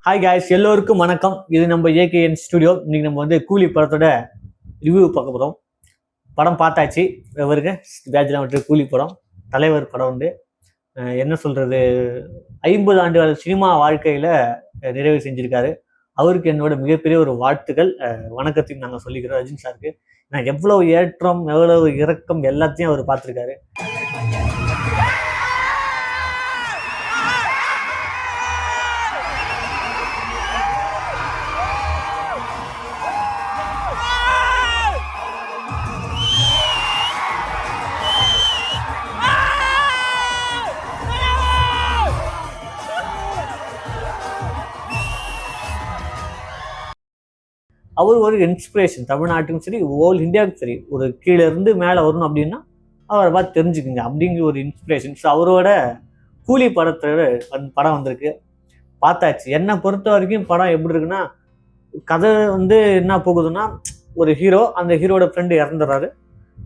Hi guys, எல்லோருக்கும் வணக்கம். இது நம்ம ஏகேஎன் ஸ்டுடியோ. இன்னைக்கு நம்ம கூலி படத்தோட ரிவ்யூ பார்க்க போகிறோம். படம் பார்த்தாச்சு. இவருக்கு பேஜ்லாம் விட்டு கூலி படம், தலைவர் படம் என்ன சொல்கிறது, 50 ஆண்டுகள் சினிமா வாழ்க்கையில் நிறைவு செஞ்சுருக்காரு. அவருக்கு என்னோட மிகப்பெரிய ஒரு வாழ்த்துக்கள், வணக்கத்தையும் நாங்கள் சொல்லிக்கிறோம் ரஜினி சாருக்கு. நான் எவ்வளவு ஏற்றம் எவ்வளவு இறக்கம் எல்லாத்தையும் அவர் பார்த்துருக்காரு. அவர் ஒரு இன்ஸ்பிரேஷன், தமிழ்நாட்டுக்கும் சரி ஓல் இந்தியாவுக்கும் சரி. ஒரு கீழே இருந்து மேலே வரணும் அப்படின்னா அவரை பார்த்து தெரிஞ்சுக்குங்க அப்படிங்கிற ஒரு இன்ஸ்பிரேஷன். ஸோ அவரோட கூலி படத்தோட படம் வந்திருக்கு, பார்த்தாச்சு. என்னை பொறுத்த வரைக்கும் படம் எப்படி இருக்குன்னா, கதை என்ன போகுதுன்னா, ஒரு ஹீரோ, அந்த ஹீரோட ஃப்ரெண்டு இறந்துடுறாரு.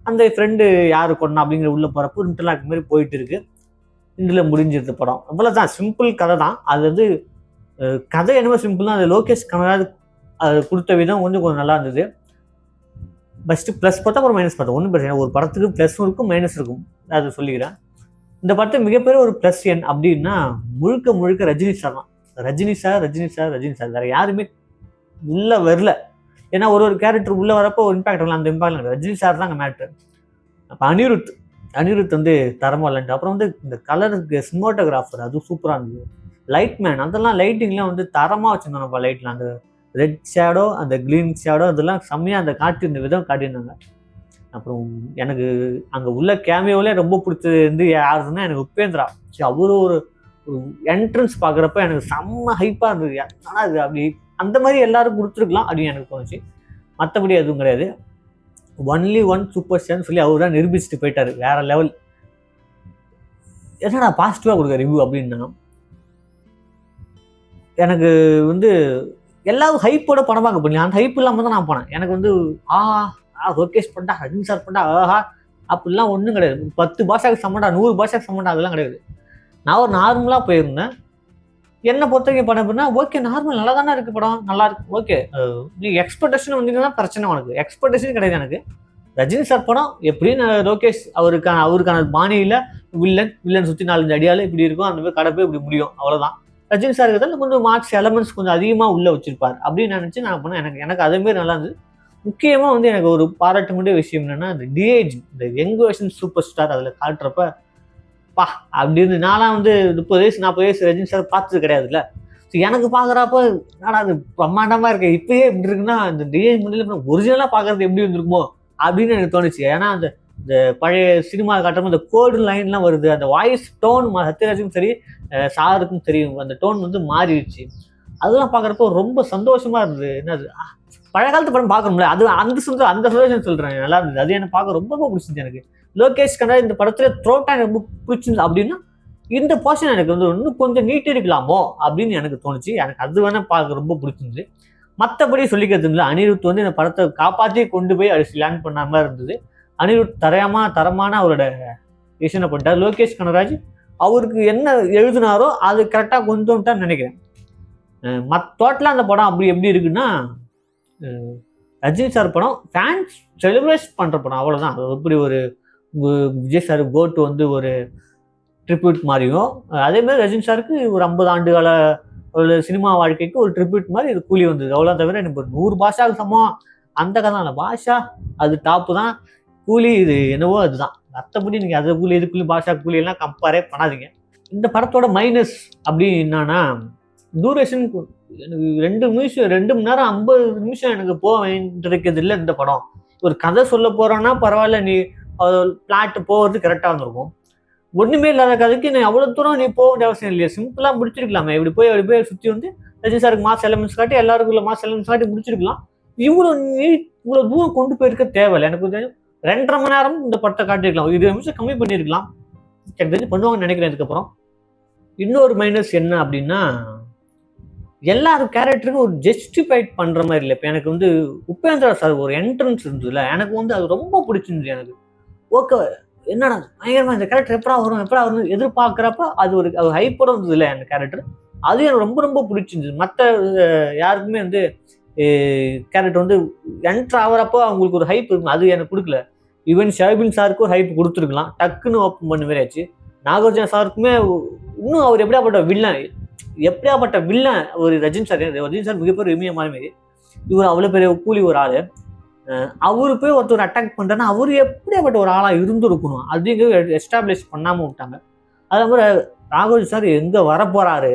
அந்த ஃப்ரெண்டு யாரு கொண்டா அப்படிங்கிற உள்ள போகிறப்போ இன்டர்லாக் மாதிரி போயிட்டு இருக்கு. இதில் முடிஞ்சிருது படம். அவ்வளோதான், சிம்பிள் கதை தான். அது கதை என்னவோ சிம்பிள் தான். அது லோகேஷ் கனகராஜ் அது கொடுத்த விதம் கொஞ்சம் நல்லா இருந்தது. ஃபஸ்ட்டு ப்ளஸ் பார்த்தா அப்புறம் மைனஸ் பார்த்தா ஒன்றும் பிரச்சனை. ஒரு படத்துக்கு ப்ளஸும் இருக்கும் மைனஸ் இருக்கும், அதை சொல்லிக்கிறேன். இந்த படத்தை மிகப்பெரிய ஒரு ப்ளஸ் என் அப்படின்னா முழுக்க முழுக்க ரஜினி சார் தான். Rajini sir Rajini sir Rajini sir, வேறு யாருமே உள்ளே வரல. ஏன்னா ஒரு கேரக்டர் உள்ளே வரப்போ ஒரு இம்பாக்ட் வரலாம், அந்த இம்பாக்ட் ரஜினி சார் தான் அங்கே மேட்ரு. அப்போ அனிருத் தரமாக இல்லைன்ட்டு. அப்புறம் இந்த கலருக்கு சினிமாட்டோகிராஃபர் அதுவும் சூப்பராக இருந்தது. லைட் மேன் அதெல்லாம் லைட்டிங்லாம் தரமாக வச்சுருந்தோம். லைட்லாம் அந்த ரெட் ஷேடோ, அந்த க்ரீன் ஷேடோ, அதெல்லாம் செம்மையாக அந்த காட்டியிருந்த விதம் காட்டியிருந்தாங்க. அப்புறம் எனக்கு அங்கே உள்ள கேமியோவிலே ரொம்ப பிடிச்சது யாருன்னா எனக்கு உபேந்திரா. சரி, அவரு ஒரு என்ட்ரன்ஸ் பார்க்குறப்ப எனக்கு செம்ம ஹைப்பாக இருந்தது. ஆனால் அது அப்படி அந்த மாதிரி எல்லாரும் கொடுத்துருக்கலாம் அப்படின்னு எனக்கு தோணுச்சு. மற்றபடி எதுவும் கிடையாது. ஒன்லி ஒன் சூப்பர் ஸ்டார்னு சொல்லி அவர் தான் நிரூபிச்சுட்டு போயிட்டார். வேற லெவல். என்னடா பாசிட்டிவாக கொடுக்க ரிவ்யூ அப்படின்னா, எனக்கு எல்லாரும் ஹைப்போட படம் பார்க்க போனீங்க. அந்த ஹைப் இல்லாமல் தான் நான் போனேன். எனக்கு லோகேஷ் பண்ணா, ரஜினி சார் பண்ணா, அப்படிலாம் ஒன்றும் கிடையாது. 10 பாஷாவுக்கு சம்மண்டா, 100 பாஷாவுக்கு சம்மண்டா, அதெல்லாம் கிடையாது. நான் ஒரு நார்மலாக போயிருந்தேன். என்னை பொறுத்த வரைக்கும் படம் எப்படின்னா, ஓகே நார்மல் நல்லா தானே இருக்குது படம், நல்லா இருக்கு, ஓகே. நீ எக்ஸ்பெக்டேஷன் வந்தீங்கன்னா பிரச்சனை. உனக்கு எக்ஸ்பெக்டேஷன் கிடையாது. எனக்கு ரஜினி சார் படம் எப்படின்னு லோகேஷ் அவருக்கான பாணியில் வில்லன் சுற்றி 4-5 அடியால் இப்படி இருக்கும், அந்த மாதிரி கடை போய் இப்படி முடியும், அவ்வளோதான். ரஜினி சார் இருக்கிறது கொஞ்சம் மார்க்ஸ் எலமெண்ட்ஸ் கொஞ்சம் அதிகமாக உள்ளே வச்சிருப்பார் அப்படின்னு நினச்சி நான் பண்ணேன். எனக்கு அதேமாரி நல்லா இருந்தது. முக்கியமாக எனக்கு ஒரு பாராட்ட முடிய விஷயம் என்னென்னா, இந்த டிஏஜ், இந்த யங் வெர்ஷன் சூப்பர் ஸ்டார் அதில் காட்டுறப்ப பா அப்படின்னு. நான்லாம் 30 வயசு 40 வயசு ரஜினி சார் பார்த்தது கிடையாதுல்ல. ஸோ எனக்கு பார்க்குறப்ப என்னடா அது பிரம்மாண்டமாக இருக்கு, இப்பயே இப்படி இருக்குன்னா இந்த டிஏஜ் முடியல ஒரிஜினலாக பார்க்குறது எப்படி இருந்திருக்குமோ அப்படின்னு எனக்கு தோணுச்சு. ஏன்னா இந்த பழைய சினிமா காட்டுறப்ப இந்த கோல்டு லைன்லாம் வருது, அந்த வாய்ஸ் டோன் சத்யராஜுக்கும் சரி சாருக்கும் தெரியும், அந்த டோன் மாறிடுச்சு. அதெல்லாம் பார்க்குறப்போ ரொம்ப சந்தோஷமாக இருந்தது. என்னது பழைய காலத்து படம் பார்க்கணும்ல, அது அந்த சந்தோஷம் சொல்கிறேன், நல்லா இருந்தது. அது எனக்கு பார்க்க ரொம்ப பிடிச்சிருந்துச்சு. எனக்கு லோகேஷ் கனகராஜ் இந்த படத்தில் த்ரோட்டா எனக்கு ரொம்ப பிடிச்சிருந்தது. அப்படின்னா இந்த போர்ஷன் எனக்கு இன்னும் கொஞ்சம் நீட்டு இருக்கலாமோ அப்படின்னு எனக்கு தோணுச்சு. எனக்கு அது வேணால் பார்க்க ரொம்ப பிடிச்சிருந்துச்சு. மற்றபடி சொல்லிக்கிறது இல்லை. அனிருத் இந்த படத்தை காப்பாற்றி கொண்டு போய் அது லேண்ட் பண்ண மாதிரி இருந்தது. அனிருத் தரமான அவரோட விஷயம் பண்ணிட்டார். லோகேஷ் கனகராஜ் அவருக்கு என்ன எழுதினாரோ அது கரெக்டாக கொண்டு வந்துட்டான்னு நினைக்கிறேன். டோட்டலாக அந்த படம் அப்படி எப்படி இருக்குன்னா, ரஜினி சார் படம் ஃபேன்ஸ் செலிப்ரேட் பண்ணுற படம், அவ்வளோதான். அது எப்படி ஒரு விஜய் சார் கோட்டு ஒரு ட்ரிபியூட் மாதிரியும், அதேமாதிரி ரஜினி சாருக்கு ஒரு 50 ஆண்டுகால ஒரு சினிமா வாழ்க்கைக்கு ஒரு ட்ரிபியூட் மாதிரி இது கூலி வந்தது. அவ்வளோ தவிர எனக்கு 100 பாஷாவுக்கு சமம் அந்த கதை பாஷா அது டாப்பு தான். கூலி இது என்னவோ அதுதான். மற்றபடி நீங்கள் அது கூலி இது கூலி பாஷா கூலி எல்லாம் கம்பேரே பண்ணாதீங்க. இந்த படத்தோட மைனஸ் அப்படி என்னன்னா, டூரேஷன் எனக்கு 2 மணி நேரம் 50 நிமிஷம் எனக்கு போக வேண்டியிருக்கிறது இல்லை. இந்த படம் ஒரு கதை சொல்ல போகிறோன்னா பரவாயில்ல, நீ பிளாட் போகிறது கரெக்டாக இருந்திருக்கும். ஒன்றுமே இல்லாத கதைக்கு நீ அவ்வளோ தூரம் நீ போக வேண்டிய அவசியம் இல்லையா, சிம்பிளாக முடிச்சிருக்கலாமே. இப்படி போய் சுற்றி ரஜினி சாருக்கு மாஸ் எலமெண்ட்ஸ் காட்டி எல்லாருக்கும் உள்ள மாஸ் எலமெண்ட்ஸ் காட்டி முடிச்சிருக்கலாம். இவ்வளோ தூரம் கொண்டு போயிருக்க தேவையில்லை. எனக்கு 2.5 மணி நேரம் இந்த படத்தை காட்டியிருக்கலாம், 20 நிமிஷம் கம்மி பண்ணியிருக்கலாம். எனக்கு தெரிஞ்சு பண்ணுவாங்கன்னு நினைக்கிறேன். இதுக்கப்புறம் இன்னொரு மைனஸ் என்ன அப்படின்னா, எல்லாரும் கேரக்டருக்கும் ஒரு ஜஸ்டிஃபைட் பண்ணுற மாதிரி இல்லை. இப்போ எனக்கு உபேந்திரா சார் ஒரு என்ட்ரன்ஸ் இருந்ததுல, எனக்கு அது ரொம்ப பிடிச்சிருந்துச்சு. எனக்கு ஓகே என்னடா பயங்கரமாக இந்த கேரக்டர் எப்படா வரும் எதிர்பார்க்குறப்ப அது ஒரு ஹைப்போட வந்தது இல்லை அந்த கேரக்டர். அது எனக்கு ரொம்ப ரொம்ப பிடிச்சிருந்துச்சு. மற்ற யாருக்குமே வந்து கேரக்டர் வந்து என்டர் ஆகிறப்போ அவங்களுக்கு ஒரு ஹைப் இருக்கும், அது எனக்கு கொடுக்கல. ஈவன் ஷாஹிபின் சாருக்கு ஒரு ஹைப் கொடுத்துருக்கலாம், டக்குன்னு ஓப்பன் பண்ண மாதிரி ஆச்சு. நாகார்ஜுனா சாருக்குமே இன்னும் அவர் எப்படியாப்பட்ட வில்லன் ஒரு ரஜினி சார் மிகப்பெரிய இமயமான மாரி. இவர் அவ்வளோ பெரிய கூலி ஒரு ஆளு, அவரு போய் ஒருத்தர் அட்டாக் பண்றேன்னா அவரு எப்படியாப்பட்ட ஒரு ஆளா இருந்திருக்கணும் அப்படிங்கிறது எஸ்டாப்ளிஷ் பண்ணாம விட்டாங்க. அதே மாதிரி ராகவ் சார் எங்க வரப்போறாரு,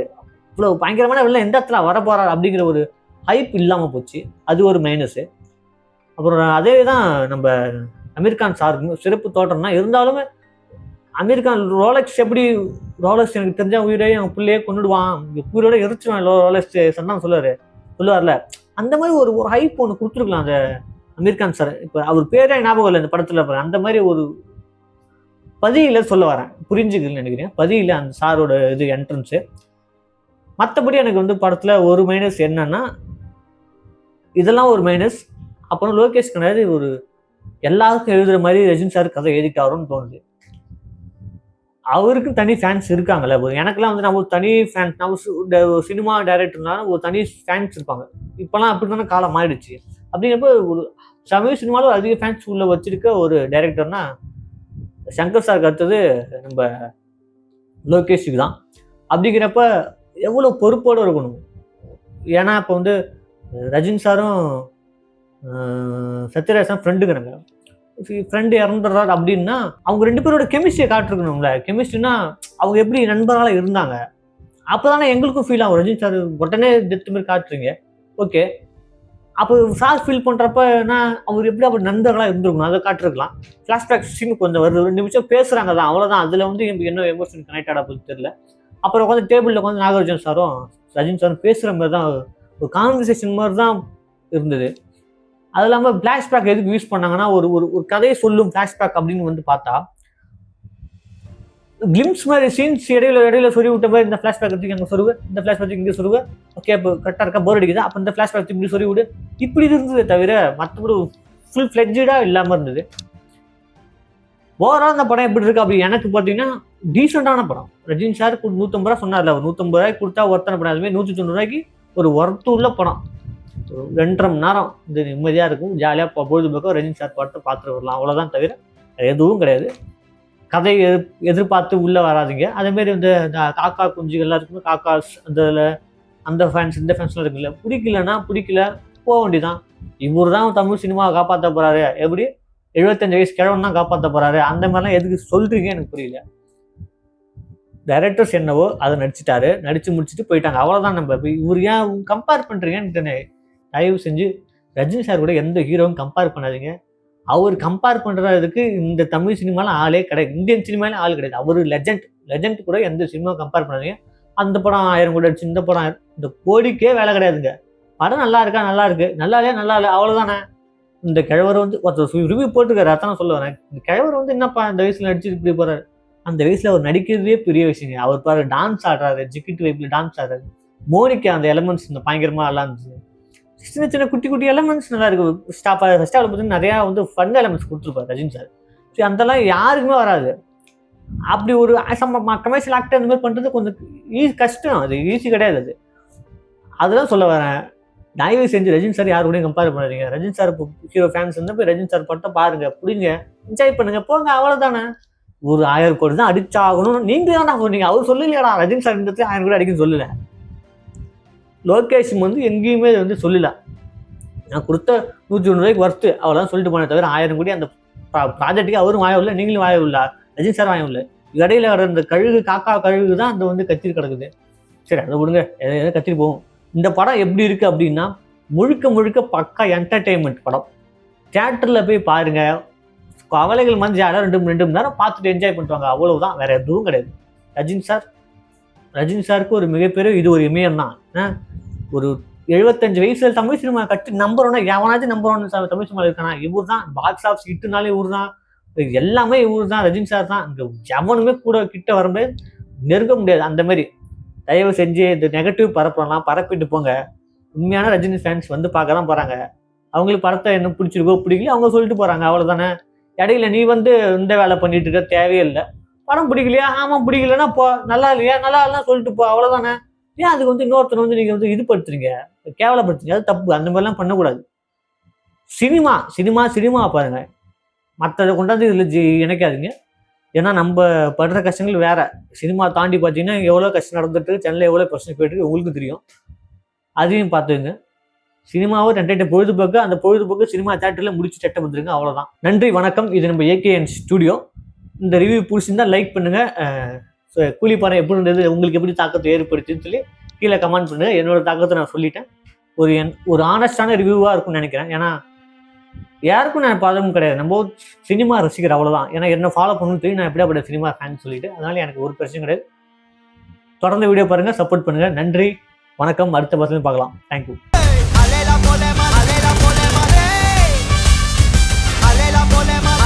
இவ்வளவு பயங்கரமான வெளில எந்த இடத்துல வரப்போறாரு அப்படிங்கிற ஒரு ஹைப் இல்லாம போச்சு, அது ஒரு மைனஸ். அப்புறம் அதே தான் நம்ம அமீர் கான் சாருக்கு சிறப்பு தோற்றம்னா இருந்தாலுமே அமீர் கான் ரோலக்ஸ் எப்படி, ரோலக்ஸ் எனக்கு தெரிஞ்ச உயிரே என் பிள்ளையே கொண்டுடுவான், உயிரோட எரிச்சுவான் ரோலக்ஸ் சொன்னா சொல்லுவார்ல, அந்த மாதிரி ஒரு ஒரு ஹைப் ஒன்று கொடுத்துருக்கலாம் அந்த அமீர் கான் சார். இப்போ அவர் பேரே ஞாபகம் இல்லை இந்த படத்துல, அந்த மாதிரி ஒரு பதியில சொல்ல வரேன், புரிஞ்சுக்கலன்னு நினைக்கிறேன். பதியில அந்த சாரோட இது என்ட்ரன்ஸு. மற்றபடி எனக்கு வந்து படத்துல ஒரு மைனஸ் என்னன்னா, இதெல்லாம் ஒரு மைனஸ். அப்புறம் லோகேஷ் கனகராஜ் ஒரு எல்லாருக்கும் எழுதுற மாதிரி ரஜினி சார் கதை எழுதிட்டாருன்னு தோணுது. அவருக்கும் தனி ஃபேன்ஸ் இருக்காங்கல்ல. எனக்குலாம் வந்து நம்ம ஒரு தனி ஃபேன், நம்ம சினிமா டைரக்டர்னால ஒரு தனி ஃபேன்ஸ் இருப்பாங்க. இப்போலாம் அப்படி தானே காலம் மாறிடுச்சு. அப்படிங்கிறப்ப ஒரு தமிழ் சினிமாவில் அதிக ஃபேன்ஸ் உள்ள வச்சிருக்க ஒரு டைரக்டர்னா சங்கர் சாருக்கு அடுத்தது நம்ம லோகேஷுக்கு தான். அப்படிங்கிறப்ப எவ்வளோ பொறுப்போடு இருக்கணும். ஏன்னா இப்போ வந்து ரஜினி சாரும் சத்யராஜ் ஃப்ரெண்டுங்கிறாங்க. ஃப்ரெண்டு இறந்துடுறாரு அப்படின்னா அவங்க 2 பேரோட கெமிஸ்ட்ரியை காட்டிருக்கணும்ல. கெமிஸ்ட்ரினா அவங்க எப்படி நண்பரால இருந்தாங்க, அப்போதானே எங்களுக்கும் ஃபீல் ஆகும். ரஜினி சார் உடனே டெத் மாதிரி காட்டுறீங்க, ஓகே. அப்போ சார் ஃபீல் பண்ணுறப்பனா அவர் எப்படி அப்படி நண்பர்களாக இருந்திருக்கணும், அதை காட்டிருக்கலாம். ஃப்ளாஷ்பேக் சீன் கொஞ்சம் வருது, 2 நிமிஷம் பேசுகிறாங்க தான், அவ்வளோதான். அதில் வந்து என்ன எமோஷன் கனெக்ட் ஆட போது தெரியல. அப்புறம் உட்காந்து டேபிளில் உட்காந்து நாகார்ஜுன சாரும் ரஜினி சாரும் பேசுகிற மாதிரி தான், ஒரு கான்வர்சேஷன் மாதிரி தான் இருந்தது. அது இல்லாமல் ஃப்ளாஷ்பேக் எதுக்கு யூஸ் பண்ணாங்கன்னா ஒரு ஒரு கதையை சொல்லும் ஃப்ளாஷ்பேக் அப்படின்னு வந்து பார்த்தா கிளிம்ஸ் மாதிரி சீன்ஸ் இடையில சொல்லி விட்ட மாதிரி இந்த ஃப்ளாஷ்பேக் எடுத்து அங்கே சொல்லுவேன், இந்த ஃப்ளாஷ்பேக் இங்கே சொல்லுவேன், ஓகே இப்போ கரெக்டாக இருக்கா, போர் அடிக்குது, அப்போ இந்த ஃப்ளாஷ்பேக் இப்படி சொல்லி விடு, இப்படி இருந்ததே தவிர மற்றபடி ஃபுல் ஃப்ளெட்ஜாக இல்லாமல் இருந்தது. ஓவரால் அந்த படம் எப்படி இருக்கு அப்படி எனக்கு பார்த்தீங்கன்னா டீசெண்டான படம். ரஜினி சார் 150 ரூபா சொன்னார்ல, ஒரு 150 ரூபாய்க்கு கொடுத்தா ஒருத்தனை படம், அதுமாதிரி 190 ரூபாய்க்கு ஒரு ஒர்த்து உள்ள படம். 2.5 மணி நேரம் இது நிம்மதியாக இருக்கும், ஜாலியாக பொழுதுபோக்க ரஜினி சார் பாட்டு பார்த்துட்டு வரலாம், அவ்வளோதான். தவிர எதுவும் கிடையாது. கதையை எதிர்பார்த்து உள்ளே வராதிங்க. அதேமாரி வந்து இந்த காக்கா குஞ்சுகள்லாம் இருக்குமே, காக்காஸ் அந்த ஃபேன்ஸ் இந்த ஃபேன்ஸ்லாம் இருக்குல்ல, பிடிக்கல போக வேண்டியதான். இவர் தான் தமிழ் சினிமாவை காப்பாற்ற போகிறாரு, எப்படி 75 வயசு கிழவன் தான் காப்பாற்ற போகிறாரு, அந்த மாதிரிலாம் எதுக்கு சொல்கிறீங்க எனக்கு புரியல. டைரக்டர்ஸ் என்னவோ அதை நடிச்சு முடிச்சுட்டு போயிட்டாங்க, அவ்வளோதான். நம்ம இப்போ இவர் ஏன் கம்பேர் பண்ணுறீங்கன்னு தயவு செஞ்சு ரஜினி சார் கூட எந்த ஹீரோவும் கம்பேர் பண்ணாதீங்க. அவர் கம்பேர் பண்ணுறதுக்கு இந்த தமிழ் சினிமாவில் ஆளே கிடையாது, இந்தியன் சினிமாவிலும் ஆள் கிடையாது. அவர் லெஜண்ட் கூட எந்த சினிமாவும் கம்பேர் பண்ணாதீங்க. அந்த படம் 1000 கோடி அடிச்சு, இந்த படம் இந்த கோடிக்கே வேலை கிடையாதுங்க. படம் நல்லா இருக்கா, நல்லா இருக்கு, நல்லா இல்லை, அவ்வளோதானே. இந்த கிழவர் வந்து ஒருத்தர் ரிவ்யூ போட்டுருக்காரு, அதான் சொல்ல வரேன். இந்த கிழவர் வந்து என்னப்பா இந்த வயசுல நடிச்சு இப்படி போறாரு, அந்த வயசுல அவர் நடிக்கிறதே பெரிய விஷயங்க. அவர் பாரு டான்ஸ் ஆடுறாரு, ஜிக்கிட் வைப்பில் டான்ஸ் ஆடுறாரு. மோனிகா அந்த எலமெண்ட்ஸ் இந்த பயங்கரமா எல்லாம் இருந்துச்சு. சின்ன குட்டி எலமெண்ட்ஸ் நல்லா இருக்கு. ஃபர்ஸ்ட் பார்த்தீங்கன்னா நிறையா வந்து ஃபன் எலமெண்ட்ஸ் கொடுத்துருப்பாரு ரஜினி சார். ஸோ அதெல்லாம் யாருக்குமே வராது. அப்படி ஒரு கமர்ஷியல் ஆக்டர் இந்த மாதிரி பண்ணுறது கொஞ்சம் கஷ்டம், அது ஈஸி கிடையாது. அதெல்லாம் சொல்ல வரேன். தயவு செஞ்சு ரஜினி சார் யாரு கூட கம்பேர் பண்ணாதீங்க. ரஜினி சார் இப்போ ஹீரோ ஃபேன்ஸ் வந்து போய் ரஜினி சார் பட்டம் பாருங்க, பிடிங்க, என்ஜாய் பண்ணுங்க, போங்க, அவ்வளோதானே. ஒரு 1000 கோடி தான் அடிச்சாகணும் நீங்களே தான் சொன்னீங்க, அவர் சொல்லலையாடா. ரஜினி சார் இந்த 1000 கோடி அடிக்கணும்னு சொல்லலை. லோகேஷ் வந்து எங்கேயுமே வந்து சொல்லல, நான் கொடுத்த 101 ரூபாய்க்கு ஒர்த்து அவ்வளோதான் சொல்லிட்டு போனே தவிர 1000 கோடி அந்த ப்ராஜெக்ட்டுக்கு அவரும் வாயம் இல்லை, நீங்களும் வாயம் இல்லை, ரஜினி சார் வாயம் இல்லை. இடையில வர இந்த காக்கா கழுகு தான் அந்த வந்து கத்திரி கிடக்குது. சரி, அதை விடுங்க, எதை கத்திரி போகும். இந்த படம் எப்படி இருக்கு அப்படின்னா முழுக்க பக்கா என்டர்டெயின்மெண்ட் படம். தியேட்டரில் போய் பாருங்க, கவலைகள் வந்து 2 மணி நேரம் பார்த்துட்டு என்ஜாய் பண்ணுவாங்க, அவ்வளவுதான், வேற எதுவும் கிடையாது. ரஜினி சாருக்கு ஒரு மிகப்பெரிய இது ஒரு இமயம் தான். ஒரு 75 வயசுல தமிழ் சினிமா கட்டி நம்பர் 1 எவனாச்சும் நம்பர் 1 தமிழ் சினிமா இருக்கானா இவர் தான். பாக்ஸ் ஆஃபீஸ் ஹிட்டுனாலே இவர் தான், எல்லாமே இவர் தான், ரஜினி சார் தான். இங்க எவனுமே கூட கிட்ட வரும்போது நெருங்க முடியாது. அந்த மாதிரி தயவு செஞ்சு இந்த நெகட்டிவ் பரப்பலாம், பரப்பிட்டு போங்க. உண்மையான ரஜினி ஃபேன்ஸ் வந்து பார்க்க தான் போறாங்க. அவங்களுக்கு படத்தை என்ன பிடிச்சிருக்கோ பிடிக்கல அவங்க சொல்லிட்டு போறாங்க, அவ்வளவுதானே. இடையில நீ வந்து இந்த வேலை பண்ணிட்டு இருக்க தேவையே இல்லை. படம் பிடிக்கலையா, ஆமா பிடிக்கலன்னா போ, நல்லா இல்லையா, நல்லா இல்லைன்னா சொல்லிட்டு போ, அவ்வளவுதானே. ஏன் அதுக்கு வந்து இன்னொருத்தர் வந்து நீங்கள் வந்து இது படுத்துறீங்க, கேவலப்படுத்துறீங்க? அது தப்பு. அந்த மாதிரிலாம் பண்ணக்கூடாது. சினிமா சினிமா சினிமா பாருங்க. மற்றதை கொண்டாந்து இதில் இணைக்காதீங்க. ஏன்னா நம்ம படுற கஷ்டங்கள் வேற. சினிமா தாண்டி பார்த்தீங்கன்னா எவ்வளோ கஷ்டம் நடந்துட்டு சென்னையில் எவ்வளோ பிரச்சனை போயிட்டு உங்களுக்கும் தெரியும். அதையும் பார்த்துங்க. சினிமாவை என்டர்டைன் பொழுதுபோக்கு, அந்த பொழுதுபோக்கு சினிமா தேட்டரில் முடிச்சு சட்டை வந்துருங்க. அவ்வளோதான். நன்றி, வணக்கம். இது நம்ம ஏகேஎன் ஸ்டுடியோ. இந்த ரிவ்யூ பிடிச்சிருந்தா லைக் பண்ணுங்க. கூலிப்படம் எப்படி இருந்தது, உங்களுக்கு எப்படி தாக்கத்தை ஏற்படுத்துன்னு சொல்லி கீழே கமெண்ட் பண்ணுங்க. என்னோட தாக்கத்தை நான் சொல்லிட்டேன். ஒரு ஆனஸ்டான ரிவ்யூவாக இருக்கும்னு நினைக்கிறேன். ஏன்னா யாருக்கும் நான் பாதமும் கிடையாது. நம்ம சினிமா ரசிகர், அவ்வளோதான். ஏன்னா என்ன ஃபாலோ பண்ணணும்னு தெரியும், நான் எப்படியாப்பட்ட சினிமா ஃபேன் சொல்லிட்டு. அதனால எனக்கு ஒரு பிரச்சனை கிடையாது. தொடர்ந்து வீடியோ பாருங்கள், சப்போர்ட் பண்ணுங்கள். நன்றி, வணக்கம். அடுத்த பசங்க பார்க்கலாம். தேங்க்யூ.